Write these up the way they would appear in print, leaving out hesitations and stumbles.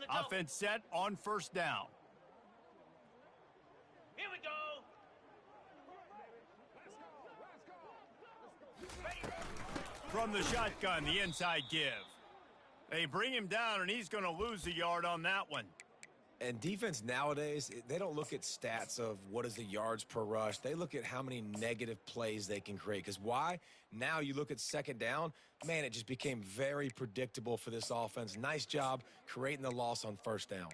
Offense set on first down. Here we go. From the shotgun, the inside give. They bring him down, and he's going to lose a yard on that one. And defense nowadays, they don't look at stats of what is the yards per rush. They look at how many negative plays they can create. Because why? Now you look at second down, man, it just became very predictable for this offense. Nice job creating the loss on first down.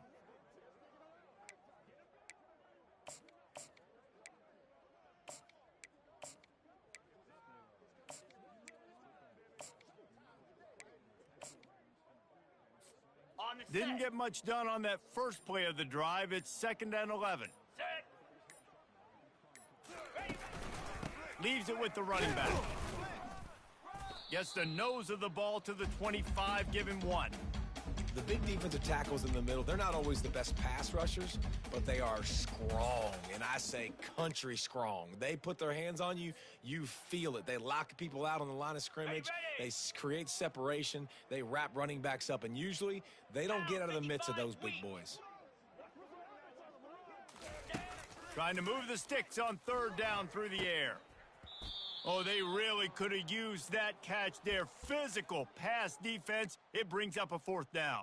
Didn't get much done on that first play of the drive. It's 2nd and 11. Leaves it with the running back. Gets the nose of the ball to the 25, give him 1. The big defensive tackles in the middle, they're not always the best pass rushers, but they are strong, and I say country strong. They put their hands on you, you feel it. They lock people out on the line of scrimmage. They create separation. They wrap running backs up, and usually they don't get out of the midst of those big boys. Trying to move the sticks on 3rd down through the air. Oh, they really could have used that catch there. Physical pass defense. It brings up a 4th down.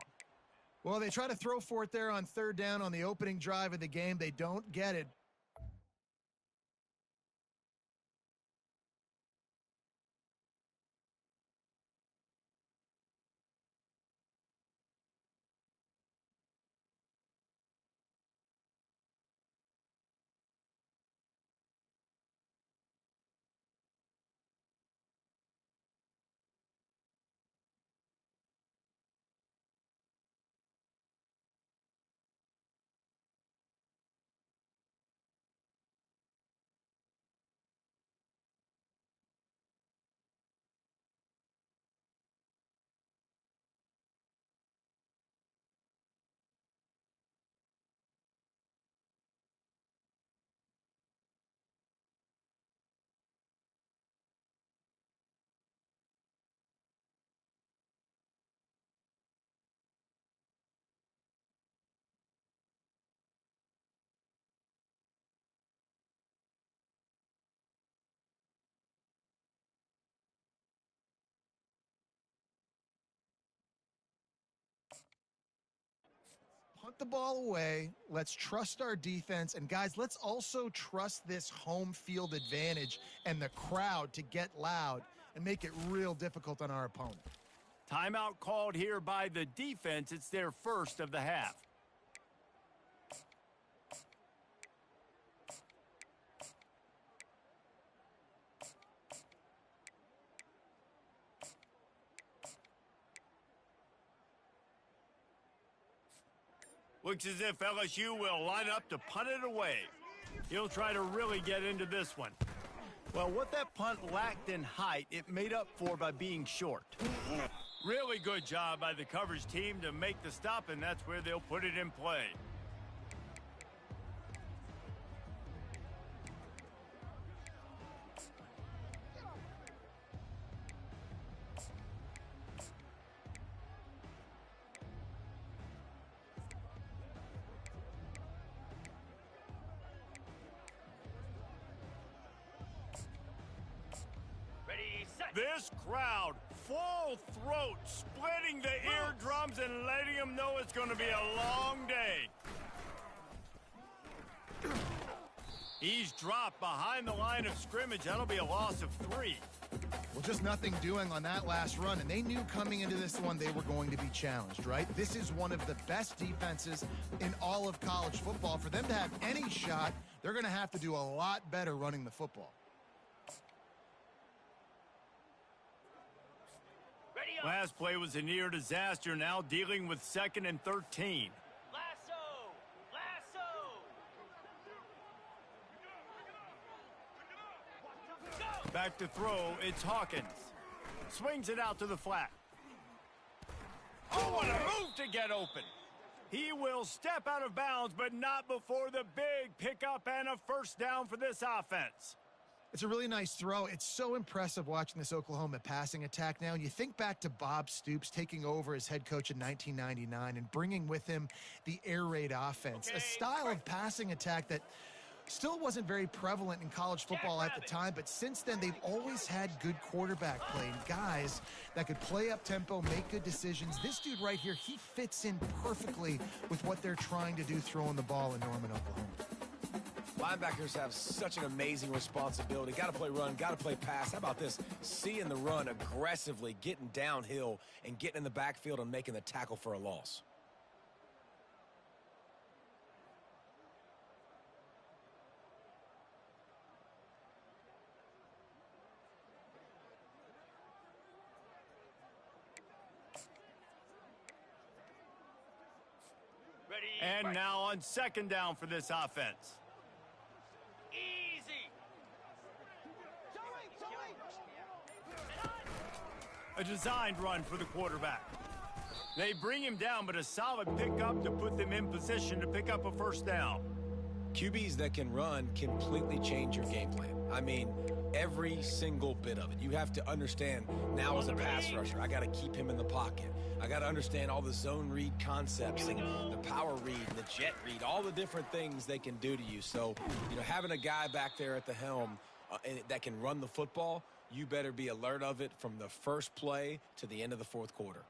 Well, they try to throw for it there on 3rd down on the opening drive of the game. They don't get it. Punt the ball away. Let's trust our defense. And, guys, let's also trust this home field advantage and the crowd to get loud and make it real difficult on our opponent. Timeout called here by the defense. It's their first of the half. Looks as if LSU will line up to punt it away. He'll try to really get into this one. Well, what that punt lacked in height, it made up for by being short. Really good job by the coverage team to make the stop, and that's where they'll put it in play. This crowd, full throat, splitting the eardrums and letting them know it's going to be a long day. He's dropped behind the line of scrimmage. That'll be a loss of 3. Well, just nothing doing on that last run, and they knew coming into this one they were going to be challenged, right? This is one of the best defenses in all of college football. For them to have any shot, they're going to have to do a lot better running the football. Last play was a near disaster, now dealing with 2nd and 13. Lasso! Lasso! Back to throw, it's Hawkins. Swings it out to the flat. Oh, what a move to get open. He will step out of bounds, but not before the big pickup and a first down for this offense. It's a really nice throw. It's so impressive watching this Oklahoma passing attack now. You think back to Bob Stoops taking over as head coach in 1999 and bringing with him the air raid offense, a style of passing attack that still wasn't very prevalent in college football at the time, but since then they've always had good quarterback play and guys that could play up tempo, make good decisions. This dude right here, he fits in perfectly with what they're trying to do throwing the ball in Norman, Oklahoma. Linebackers have such an amazing responsibility. Got to play run, got to play pass. How about this? Seeing the run aggressively, getting downhill, and getting in the backfield and making the tackle for a loss. Ready. And now on second down for this offense. Easy. A designed run for the quarterback. They bring him down, but a solid pickup to put them in position to pick up a first down. QBs that can run completely change your game plan. I mean, every single bit of it. You have to understand now as a pass rusher, I got to keep him in the pocket. I got to understand all the zone read concepts and the power read, the jet read, all the different things they can do to you. So, having a guy back there at the helm that can run the football, you better be alert of it from the first play to the end of the fourth quarter.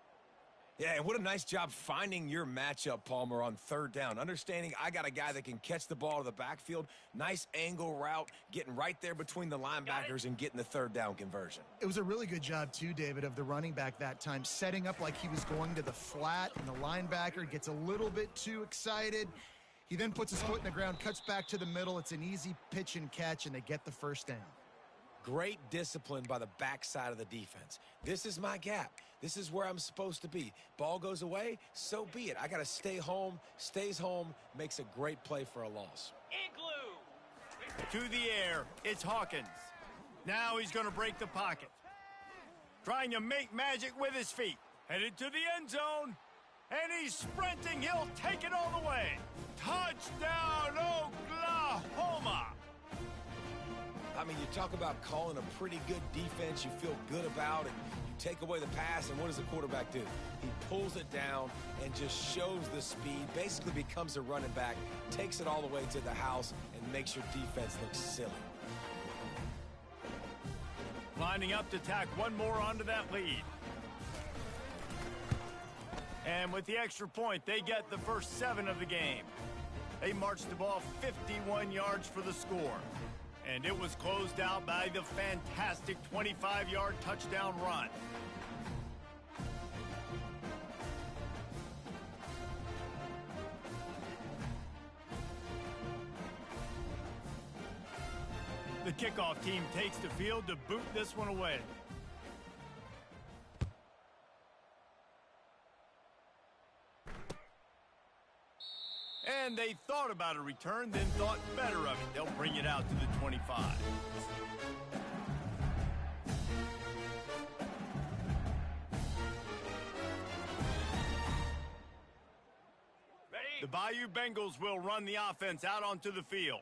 Yeah, and what a nice job finding your matchup, Palmer, on third down. Understanding I got a guy that can catch the ball to the backfield. Nice angle route, getting right there between the linebackers and getting the third down conversion. It was a really good job, too, David, of the running back that time, setting up like he was going to the flat, and the linebacker gets a little bit too excited. He then puts his foot in the ground, cuts back to the middle. It's an easy pitch and catch, and they get the first down. Great discipline by the backside of the defense. This is my gap. This is where I'm supposed to be. Ball goes away, so be it. I got to stay home. Stays home, makes a great play for a loss. Igloo. To the air, it's Hawkins. Now he's going to break the pocket. Trying to make magic with his feet. Headed to the end zone. And he's sprinting. He'll take it all the way. Touchdown, Oklahoma! I mean, you talk about calling a pretty good defense you feel good about, and you take away the pass, and what does the quarterback do? He pulls it down and just shows the speed, basically becomes a running back, takes it all the way to the house, and makes your defense look silly. Lining up to tack one more onto that lead. And with the extra point, they get the first 7 of the game. They marched the ball 51 yards for the score. And it was closed out by the fantastic 25-yard touchdown run. The kickoff team takes the field to boot this one away. And they thought about a return, then thought better of it. They'll bring it out to the 25. Ready. The Bayou Bengals will run the offense out onto the field.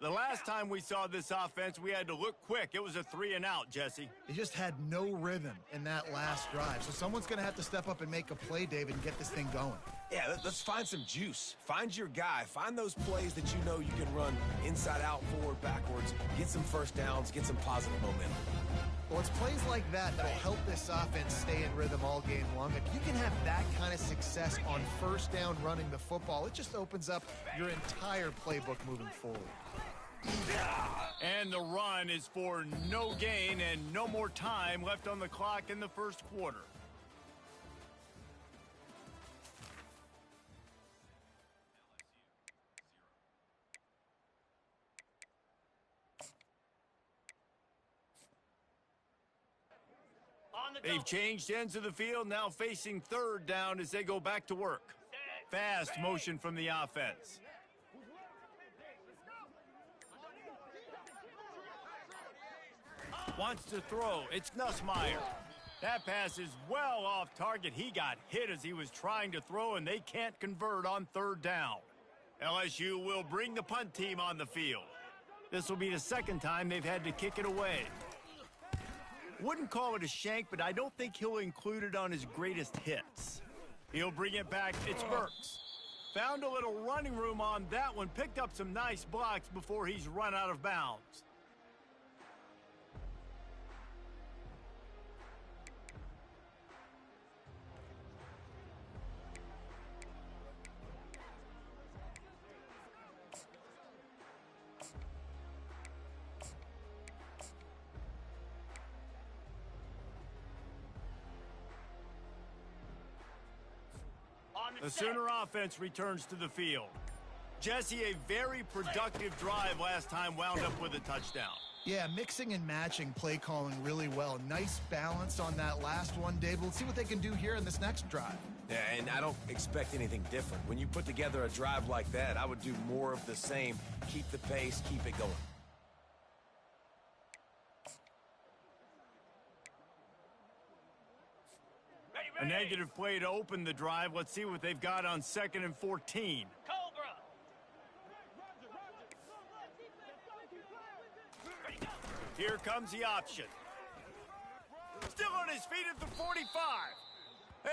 The last time we saw this offense, we had to look quick. It was a 3-and-out, Jesse. They just had no rhythm in that last drive. So someone's going to have to step up and make a play, David, and get this thing going. Yeah, let's find some juice. Find your guy. Find those plays that you know you can run inside out, forward, backwards. Get some first downs. Get some positive momentum. Well, it's plays like that that'll help this offense stay in rhythm all game long. If you can have that kind of success on first down running the football, it just opens up your entire playbook moving forward. And the run is for no gain and no more time left on the clock in the first quarter. They've changed ends of the field, now facing third down as they go back to work. Fast motion from the offense. Wants to throw. It's Nussmeier. That pass is well off target. He got hit as he was trying to throw, and they can't convert on third down. LSU will bring the punt team on the field. This will be the second time they've had to kick it away. Wouldn't call it a shank, but I don't think he'll include it on his greatest hits. He'll bring it back. It's Burks. Found a little running room on that one. Picked up some nice blocks before he's run out of bounds. The Sooner offense returns to the field. Jesse, a very productive drive last time wound up with a touchdown. Yeah, mixing and matching play calling really well. Nice balance on that last one, Dave. Let's see what they can do here in this next drive. Yeah, and I don't expect anything different. When you put together a drive like that, I would do more of the same. Keep the pace, keep it going. A negative play to open the drive. Let's see what they've got on 2nd and 14. Cobra. Here comes the option. Still on his feet at the 45.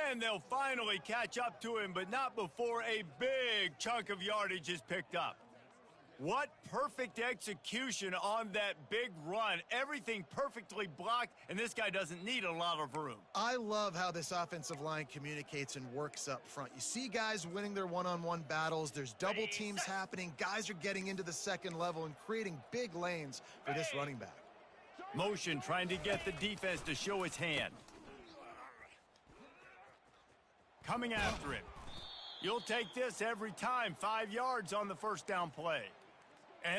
And they'll finally catch up to him, but not before a big chunk of yardage is picked up. What perfect execution on that big run. Everything perfectly blocked, and this guy doesn't need a lot of room. I love how this offensive line communicates and works up front. You see guys winning their one-on-one battles. There's double teams happening. Guys are getting into the second level and creating big lanes for this running back. Motion trying to get the defense to show its hand. Coming after him. You'll take this every time. 5 yards on the first down play.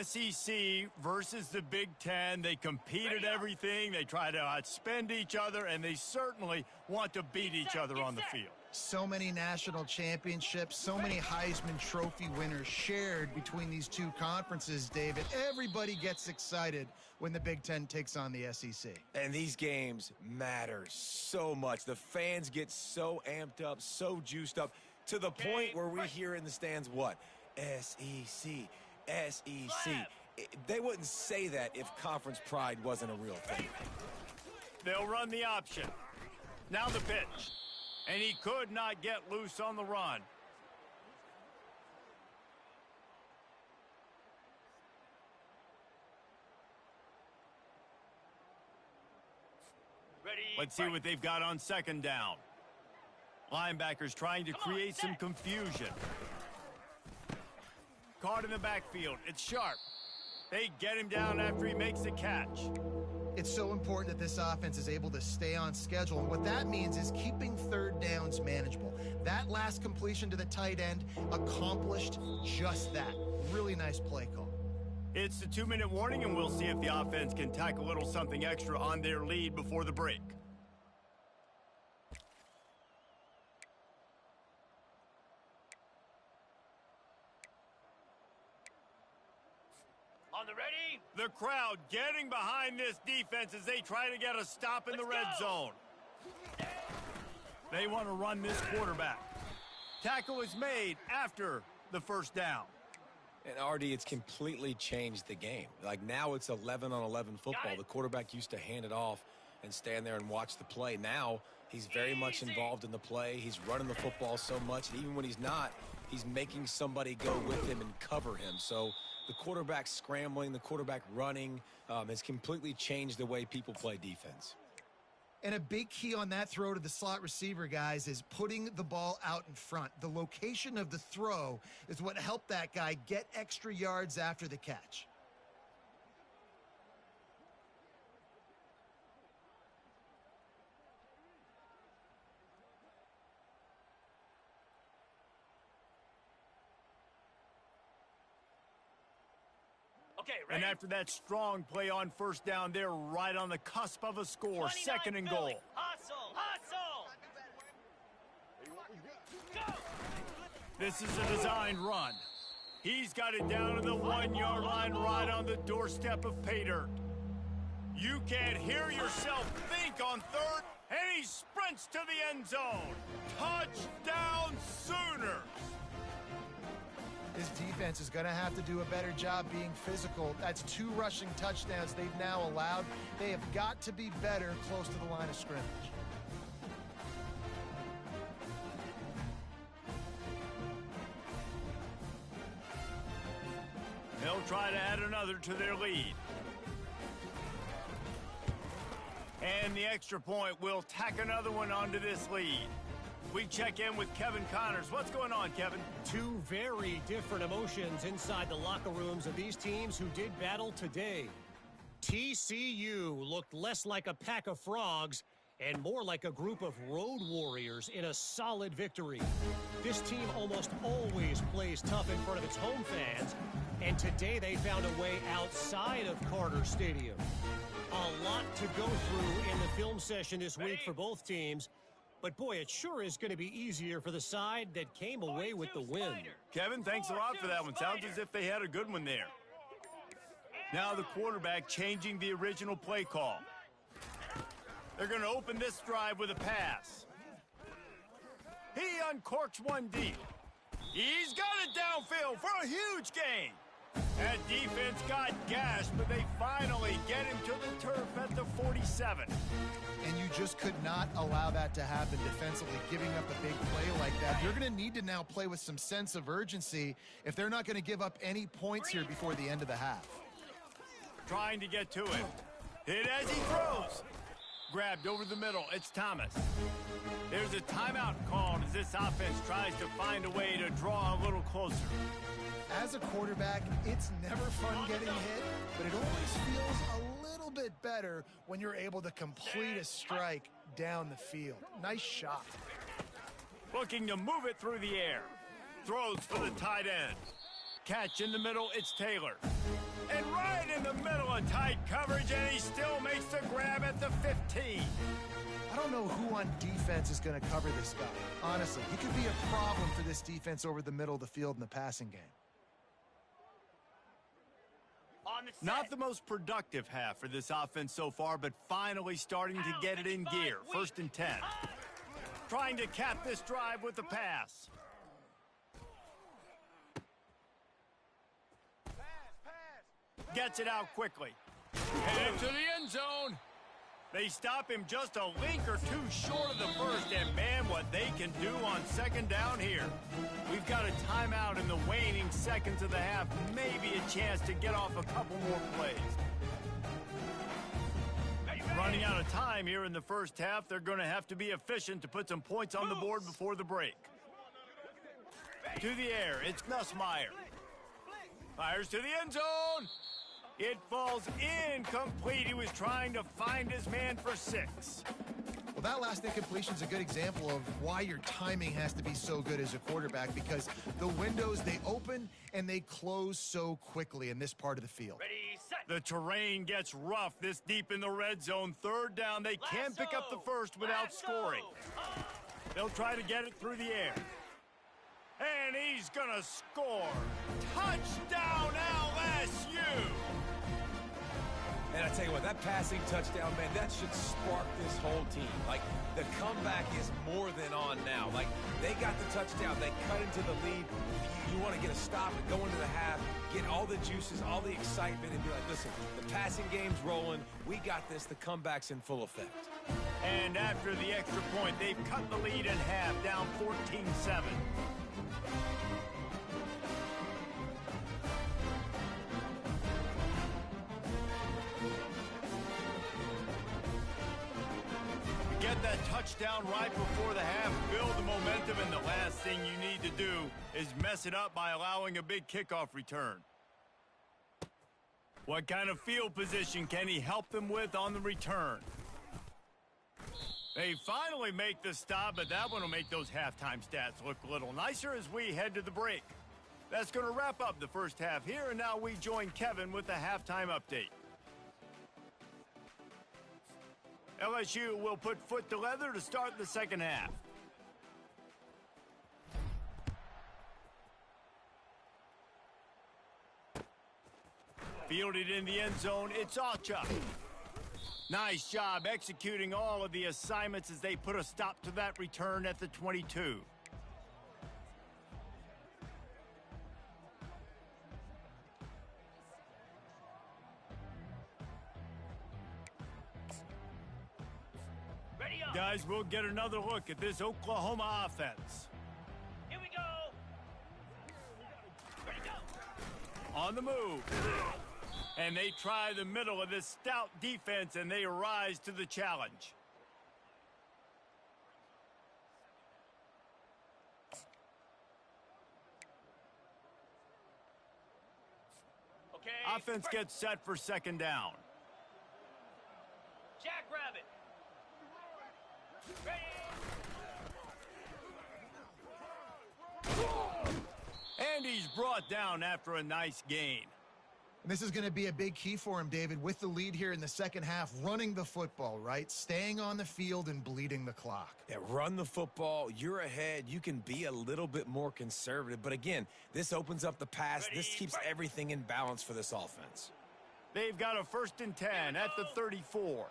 SEC versus the Big Ten. They compete at everything. They try to outspend each other, and they certainly want to beat each other on the field. So many national championships, so many Heisman Trophy winners shared between these two conferences, David. Everybody gets excited when the Big Ten takes on the SEC. And these games matter so much. The fans get so amped up, so juiced up, to the point where we hear in the stands what? SEC. SEC. They wouldn't say that if conference pride wasn't a real thing. They'll run the option. Now the pitch. And he could not get loose on the run. Let's see what they've got on 2nd down. Linebackers trying to create some confusion. Caught in the backfield. It's Sharp. They get him down after he makes the catch. It's so important that this offense is able to stay on schedule, and what that means is keeping 3rd downs manageable. That last completion to the tight end accomplished just that. Really nice play call. It's the 2-minute warning, and we'll see if the offense can tack a little something extra on their lead before the break. On the ready. The crowd getting behind this defense as they try to get a stop in the red zone. They want to run this quarterback. Tackle is made after the 1st down. And, RD, it's completely changed the game. Like, now it's 11-on-11 football. The quarterback used to hand it off and stand there and watch the play. Now he's very much involved in the play. He's running the football so much. And even when he's not, he's making somebody go with him and cover him. So the quarterback scrambling, the quarterback running has completely changed the way people play defense. And a big key on that throw to the slot receiver, guys, is putting the ball out in front. The location of the throw is what helped that guy get extra yards after the catch. Okay, And ready? after that strong play on 1st down, they're right on the cusp of a score. 2nd and goal. Hustle, hustle. Go. This is a designed run. He's got it down to the 1-yard line right on the doorstep of pay dirt. You can't hear yourself think on 3rd, and he sprints to the end zone. Touchdown Sooners! This defense is going to have to do a better job being physical. That's 2 rushing touchdowns they've now allowed. They have got to be better close to the line of scrimmage. They'll try to add another to their lead. And the extra point will tack another one onto this lead. We check in with Kevin Connors. What's going on, Kevin? 2 very different emotions inside the locker rooms of these teams who did battle today. TCU looked less like a pack of frogs and more like a group of road warriors in a solid victory. This team almost always plays tough in front of its home fans, and today they found a way outside of Carter Stadium. A lot to go through in the film session this week for both teams, but boy, it sure is going to be easier for the side that came away with the win. Kevin, thanks a lot for that one. Sounds as if they had a good one there. Now the quarterback changing the original play call. They're going to open this drive with a pass. He uncorks one deep. He's got it downfield for a huge gain. That defense got gashed, but they finally get him to the turf at the 47. And you just could not allow that to happen defensively, giving up a big play like that. You're going to need to now play with some sense of urgency if they're not going to give up any points here before the end of the half. Trying to get to it. Hit as he throws. Grabbed over the middle. It's Thomas. There's a timeout called as this offense tries to find a way to draw a little closer. As a quarterback, it's never fun getting hit, but it always feels a little bit better when you're able to complete a strike down the field. Nice shot. Looking to move it through the air. Throws for the tight end. Catch in the middle, it's Taylor. And right in the middle of tight coverage, and he still makes the grab at the 15. I don't know who on defense is going to cover this guy. Honestly, he could be a problem for this defense over the middle of the field in the passing game. Not the most productive half for this offense so far, but finally starting to get it in gear. 1st and 10. Trying to cap this drive with the pass. Gets it out quickly. Headed to the end zone. They stop him just a link or two short of the first, and man, what they can do on 2nd down here. We've got a timeout in the waning seconds of the half, maybe a chance to get off a couple more plays. Running out of time here in the first half, they're going to have to be efficient to put some points on the board before the break. To the air, it's Nussmeier. Fires to the end zone. It falls incomplete. He was trying to find his man for 6. Well, that last incompletion is a good example of why your timing has to be so good as a quarterback, because the windows, they open and they close so quickly in this part of the field. Ready, set. The terrain gets rough this deep in the red zone. 3rd down, they can pick up the first without scoring. They'll try to get it through the air. And he's gonna score. Touchdown, LSU! And I tell you what, that passing touchdown, man, that should spark this whole team. Like, the comeback is more than on now. Like, they got the touchdown. They cut into the lead. You want to get a stop and go into the half, get all the juices, all the excitement, and be like, listen, the passing game's rolling. We got this. The comeback's in full effect. And after the extra point, they've cut the lead in half, down 14-7. Get that touchdown right before the half, build the momentum, and the last thing you need to do is mess it up by allowing a big kickoff return. What kind of field position can he help them with on the return? They finally make the stop, but that one will make those halftime stats look a little nicer as we head to the break. That's going to wrap up the first half here, and now we join Kevin with the halftime update. LSU will put foot to leather to start the 2nd half. Fielded in the end zone, it's Acha. Nice job executing all of the assignments as they put a stop to that return at the 22. Guys, we'll get another look at this Oklahoma offense. Here we go. Ready to go. On the move. And they try the middle of this stout defense, and they rise to the challenge. Okay. Offense gets set for second down. Jackrabbit. Ready. And he's brought down after a nice gain. And this is going to be a big key for him, David, with the lead here in the second half, running the football, right? Staying on the field and bleeding the clock. Yeah, run the football. You're ahead. You can be a little bit more conservative. But again, this opens up the pass. This keeps everything in balance for this offense. They've got a 1st and 10 at the 34.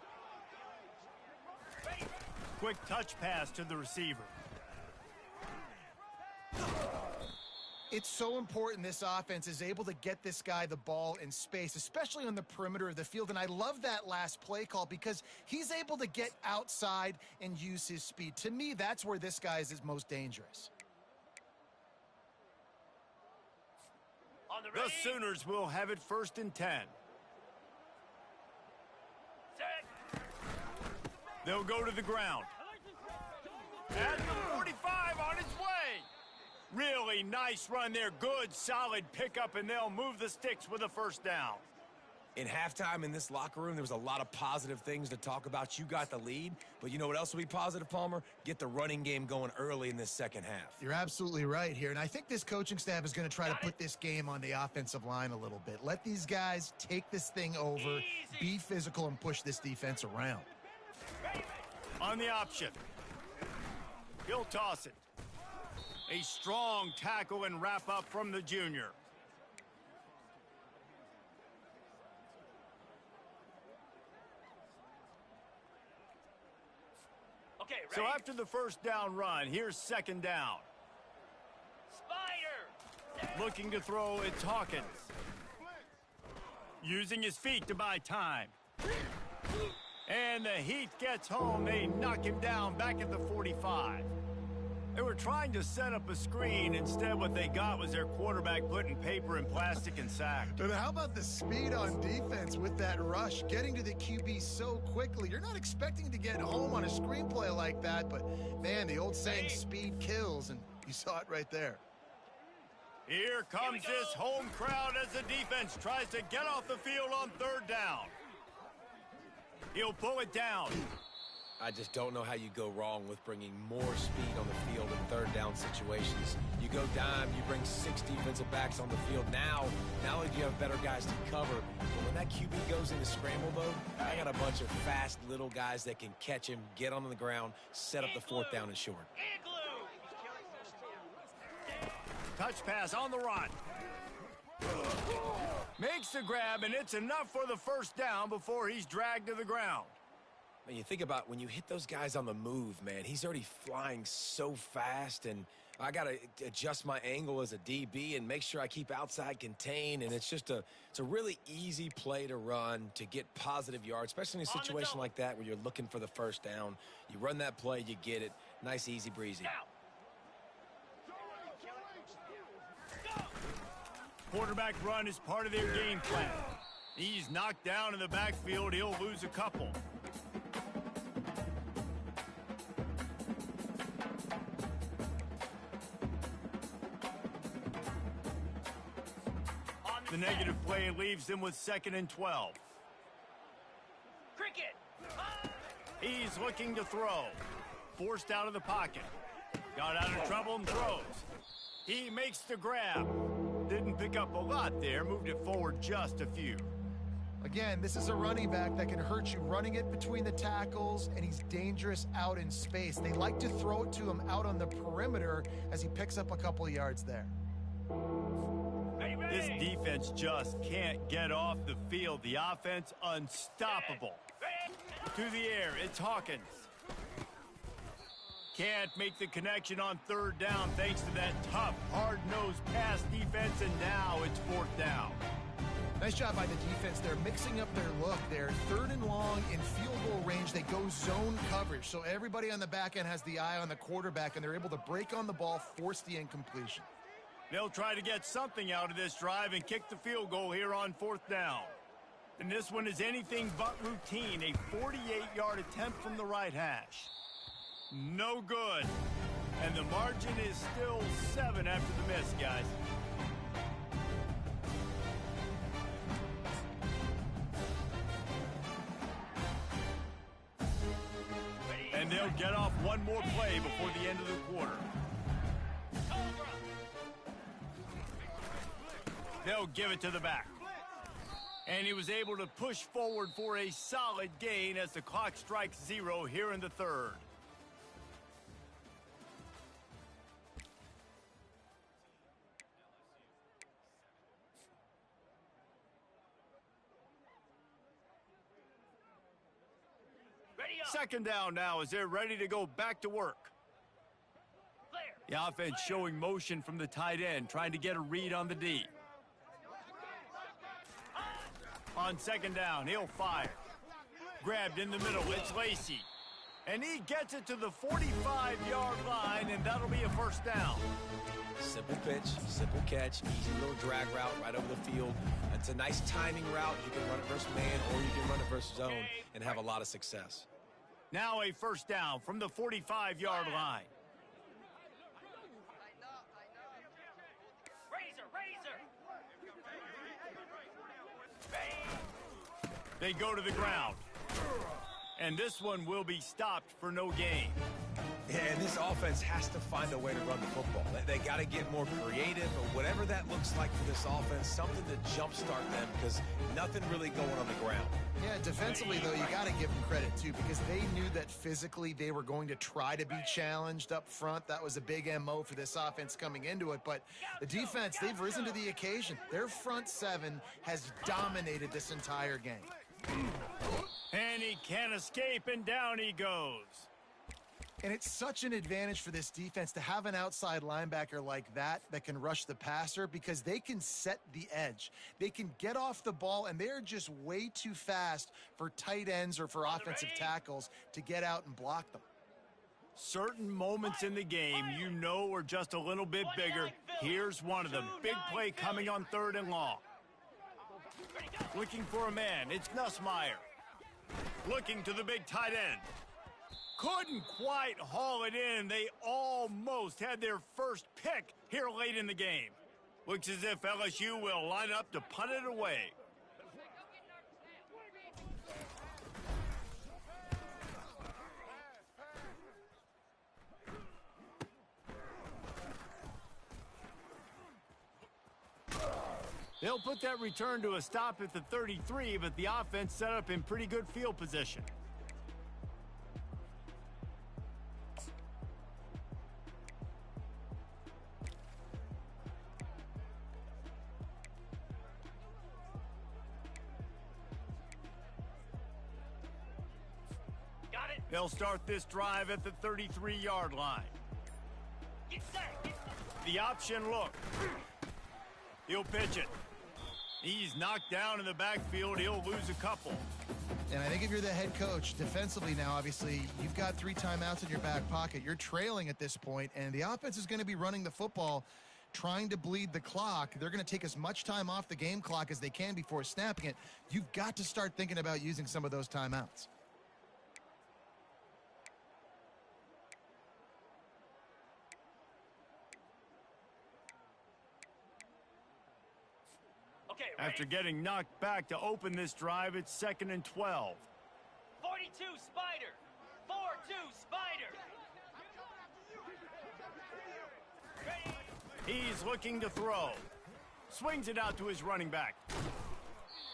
Quick touch pass to the receiver. It's so important this offense is able to get this guy the ball in space, especially on the perimeter of the field. And I love that last play call because he's able to get outside and use his speed. To me, that's where this guy is most dangerous. On the The ready. Sooners will have it 1st and 10. Set. They'll go to the ground. At the 45 on his way. Really nice run there. Good, solid pickup, and they'll move the sticks with a 1st down. In halftime in this locker room, there was a lot of positive things to talk about. You got the lead, but you know what else will be positive, Palmer? Get the running game going early in this second half. You're absolutely right here. And I think this coaching staff is going to try to put this game on the offensive line a little bit. Let these guys take this thing over, be physical, and push this defense around. On the option. He'll toss it. A strong tackle and wrap up from the junior. Okay, ready. So after the 1st down run, here's 2nd down. Spider. Looking to throw, it's Hawkins. Using his feet to buy time. And the heat gets home. They knock him down back at the 45. They were trying to set up a screen. Instead, what they got was their quarterback putting paper in plastic and sacked. But how about the speed on defense with that rush, getting to the QB so quickly? You're not expecting to get home on a screenplay like that, but, man, the old saying, speed kills, and you saw it right there. Here comes this home crowd as the defense tries to get off the field on 3rd down. He'll pull it down. I just don't know how you go wrong with bringing more speed on the field in 3rd down situations. You go dime, you bring 6 defensive backs on the field. Now you have better guys to cover. But when that QB goes into scramble, though, I got a bunch of fast little guys that can catch him, get on the ground, set up the 4th down and short. Igloo. Touch pass on the run. Makes the grab, and it's enough for the 1st down before he's dragged to the ground. And you think about when you hit those guys on the move, man, he's already flying so fast, and I got to adjust my angle as a DB and make sure I keep outside contained, and it's a really easy play to run to get positive yards, especially in a situation like that where you're looking for the 1st down. You run that play, you get it. Nice, easy breezy. Quarterback run is part of their game plan. He's knocked down in the backfield. He'll lose a couple. The negative play leaves them with 2nd and 12. Cricket. He's looking to throw. Forced out of the pocket. Got out of trouble and throws. He makes the grab. Didn't pick up a lot there. Moved it forward just a few. Again, this is a running back that can hurt you running it between the tackles, and he's dangerous out in space. They like to throw it to him out on the perimeter as he picks up a couple of yards there. This defense just can't get off the field. The offense unstoppable. To the air, it's Hawkins. Can't make the connection on 3rd down thanks to that tough, hard-nosed pass defense, and now it's 4th down. Nice job by the defense. They're mixing up their look. They're 3rd and long in field goal range. They go zone coverage. So everybody on the back end has the eye on the quarterback, and they're able to break on the ball, force the incompletion. They'll try to get something out of this drive and kick the field goal here on 4th down. And this one is anything but routine. A 48-yard attempt from the right hash. No good. And the margin is still 7 after the miss, guys. And they'll get off one more play before the end of the quarter. They'll give it to the back. And he was able to push forward for a solid gain as the clock strikes 0 here in the 3rd. Second down now as they're ready to go back to work. The offense showing motion from the tight end, trying to get a read on the D. On second down, he'll fire. Grabbed in the middle, it's Lacey. And he gets it to the 45-yard line, and that'll be a first down. Simple pitch, simple catch, easy little drag route right over the field. It's a nice timing route. You can run it versus man, or you can run it versus zone and have a lot of success. Now a first down from the 45-yard line. They go to the ground. And this one will be stopped for no gain. Yeah, and this offense has to find a way to run the football. They got to get more creative, or whatever that looks like for this offense, something to jumpstart them, because nothing really going on the ground. Yeah, defensively, though, you got to give them credit, too, because they knew that physically they were going to try to be challenged up front. That was a big MO for this offense coming into it. But the defense, they've risen to the occasion. Their front 7 has dominated this entire game. And he can't escape, and down he goes. And it's such an advantage for this defense to have an outside linebacker like that can rush the passer, because they can set the edge. They can get off the ball, and they're just way too fast for tight ends or for offensive tackles to get out and block them. Certain moments in the game you know are just a little bit bigger. Here's one of them. Big play coming on 3rd and long. Looking for a man. It's Nussmeier. Looking to the big tight end. Couldn't quite haul it in. They almost had their first pick here late in the game. Looks as if LSU will line up to punt it away. They'll put that return to a stop at the 33, but the offense set up in pretty good field position. They'll start this drive at the 33-yard line. Get set. The option look. He'll pitch it. He's knocked down in the backfield. He'll lose a couple. And I think if you're the head coach, defensively now, obviously, you've got 3 timeouts in your back pocket. You're trailing at this point, and the offense is going to be running the football, trying to bleed the clock. They're going to take as much time off the game clock as they can before snapping it. You've got to start thinking about using some of those timeouts. After getting knocked back to open this drive, it's 2nd and 12. 42 Spider. 4-2 Spider. He's looking to throw. Swings it out to his running back.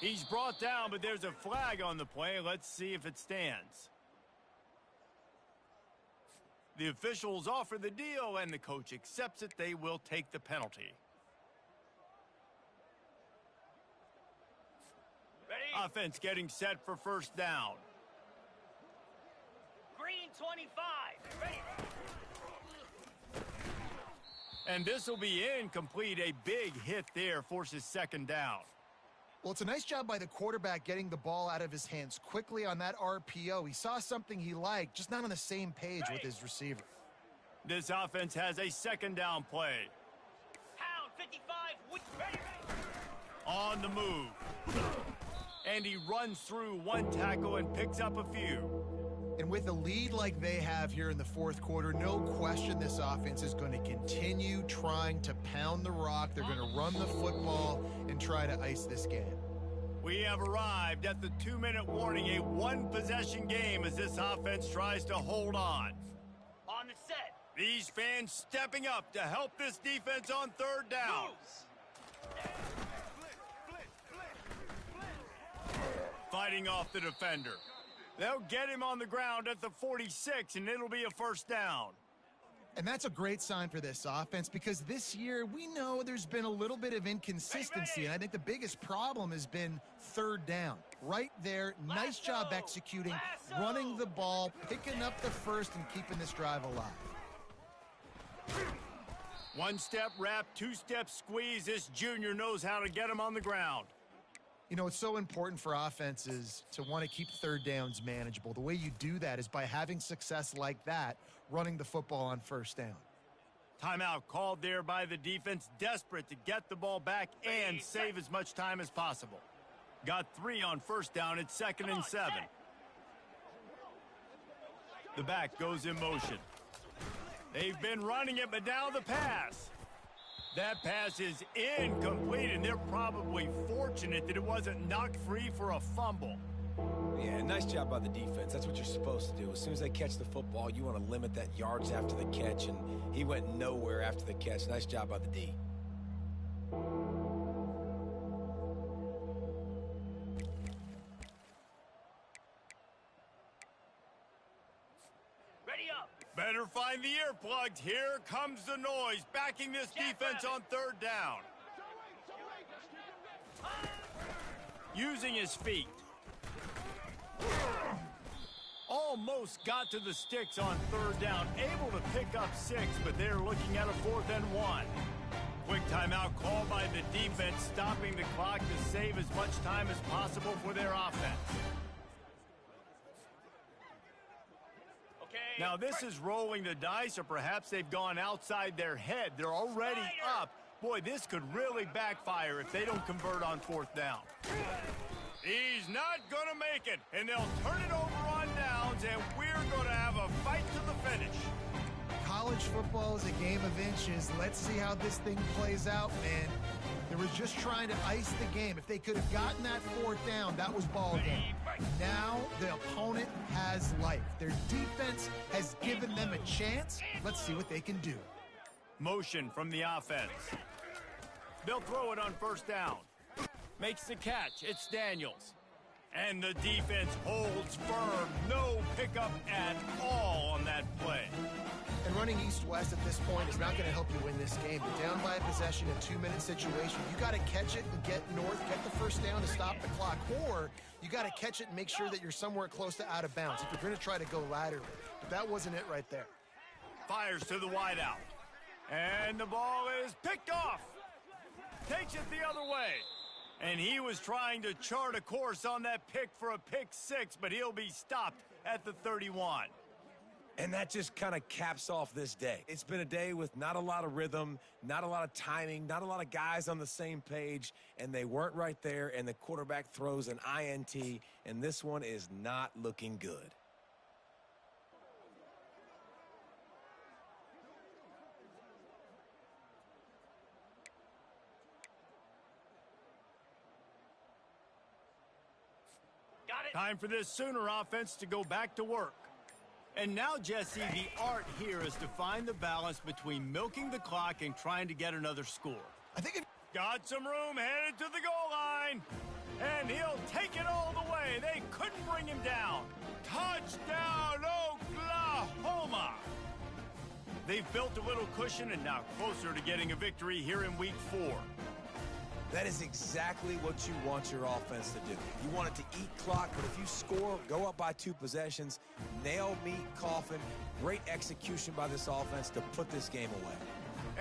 He's brought down, but there's a flag on the play. Let's see if it stands. The officials offer the deal, and the coach accepts it. They will take the penalty. Offense getting set for first down. Green 25. Ready. And this will be incomplete. A big hit there forces 2nd down. Well, it's a nice job by the quarterback getting the ball out of his hands quickly on that RPO. He saw something he liked, just not on the same page with his receiver. This offense has a second down play. Pound 55, ready. On the move. And he runs through one tackle and picks up a few. And with a lead like they have here in the fourth quarter, no question this offense is going to continue trying to pound the rock. They're going to run the football and try to ice this game. We have arrived at the 2-minute warning, a one-possession game as this offense tries to hold on. On the set. These fans stepping up to help this defense on third down. Fighting off the defender. They'll get him on the ground at the 46, and it'll be a first down. And that's a great sign for this offense because this year we know there's been a little bit of inconsistency, and I think the biggest problem has been third down. Right there, nice job executing, running the ball, picking up the first, and keeping this drive alive. One-step wrap, two-step squeeze. This junior knows how to get him on the ground. You know, it's so important for offenses to want to keep third downs manageable. The way you do that is by having success like that, running the football on first down. Timeout called there by the defense, desperate to get the ball back and save as much time as possible. Got 3 on first down. It's 2nd and 7. The back goes in motion. They've been running it, but now the pass. That pass is incomplete, and they're probably fortunate that it wasn't knocked free for a fumble. Yeah, nice job by the defense. That's what you're supposed to do. As soon as they catch the football, you want to limit that yards after the catch, and he went nowhere after the catch. Nice job by the D. Better find the earplugs. Here comes the noise, backing this defense on third down. Using his feet. Almost got to the sticks on third down. Able to pick up 6, but they're looking at a 4th and 1. Quick timeout called by the defense, stopping the clock to save as much time as possible for their offense. Now, this is rolling the dice, or perhaps they've gone outside their head. They're already up. Boy, this could really backfire if they don't convert on 4th down. He's not going to make it, and they'll turn it over on downs, and we're going to have a fight to the finish. College football is a game of inches. Let's see how this thing plays out, man. They were just trying to ice the game. If they could have gotten that 4th down, that was ball game. Now the opponent has life. Their defense has given them a chance. Let's see what they can do. Motion from the offense. They'll throw it on first down. Makes the catch. It's Daniels. And the defense holds firm. No pickup at all on that play. And running east-west at this point is not going to help you win this game. You're down by a possession, a 2-minute situation. You got to catch it and get north, get the first down to stop the clock. Or you got to catch it and make sure that you're somewhere close to out of bounds if you're going to try to go laterally. But that wasn't it right there. Fires to the wideout. And the ball is picked off. Takes it the other way. And he was trying to chart a course on that pick for a pick 6, but he'll be stopped at the 31. And that just kind of caps off this day. It's been a day with not a lot of rhythm, not a lot of timing, not a lot of guys on the same page, and they weren't right there, and the quarterback throws an INT, and this one is not looking good. Time for this Sooner offense to go back to work. And now, Jesse, the art here is to find the balance between milking the clock and trying to get another score. I think Got some room, headed to the goal line. And he'll take it all the way. They couldn't bring him down. Touchdown, Oklahoma! They've built a little cushion and now closer to getting a victory here in Week 4. That is exactly what you want your offense to do. You want it to eat clock, but if you score, go up by 2 possessions, nail meat coffin, great execution by this offense to put this game away.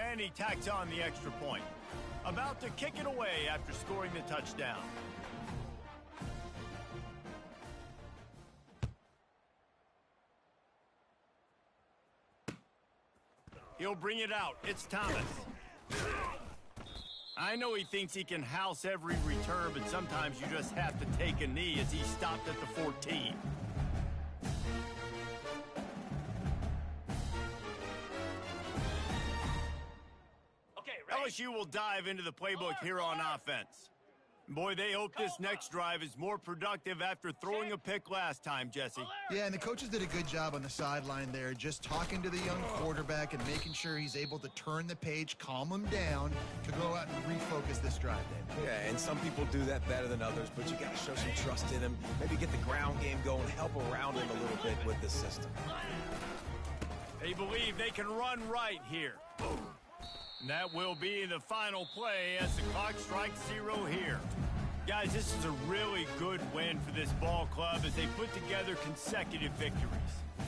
And he tacks on the extra point. about to kick it away after scoring the touchdown. He'll bring it out. It's Thomas. I know he thinks he can house every return, but sometimes you just have to take a knee as he stopped at the 14. Okay, ready? LSU will dive into the playbook here on offense. Boy, they hope this next drive is more productive after throwing a pick last time, Jesse. Yeah, and the coaches did a good job on the sideline there, just talking to the young quarterback and making sure he's able to turn the page, calm him down to go out and refocus this drive, Dave. Yeah, and some people do that better than others, but you got to show some trust in him. Maybe get the ground game going, help around him a little bit with the system. They believe they can run right here. And that will be the final play as the clock strikes 0 here. Guys, this is a really good win for this ball club as they put together consecutive victories.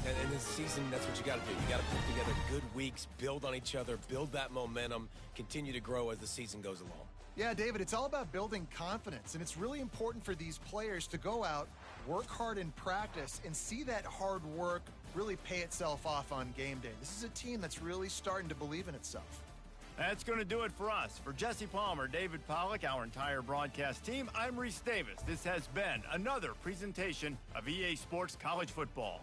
And in this season, that's what you got to do. You got to put together good weeks, build on each other, build that momentum, continue to grow as the season goes along. Yeah, David, it's all about building confidence, and it's really important for these players to go out, work hard in practice, and see that hard work really pay itself off on game day. This is a team that's really starting to believe in itself. That's going to do it for us. For Jesse Palmer, David Pollack, our entire broadcast team, I'm Reese Davis. This has been another presentation of EA Sports College Football.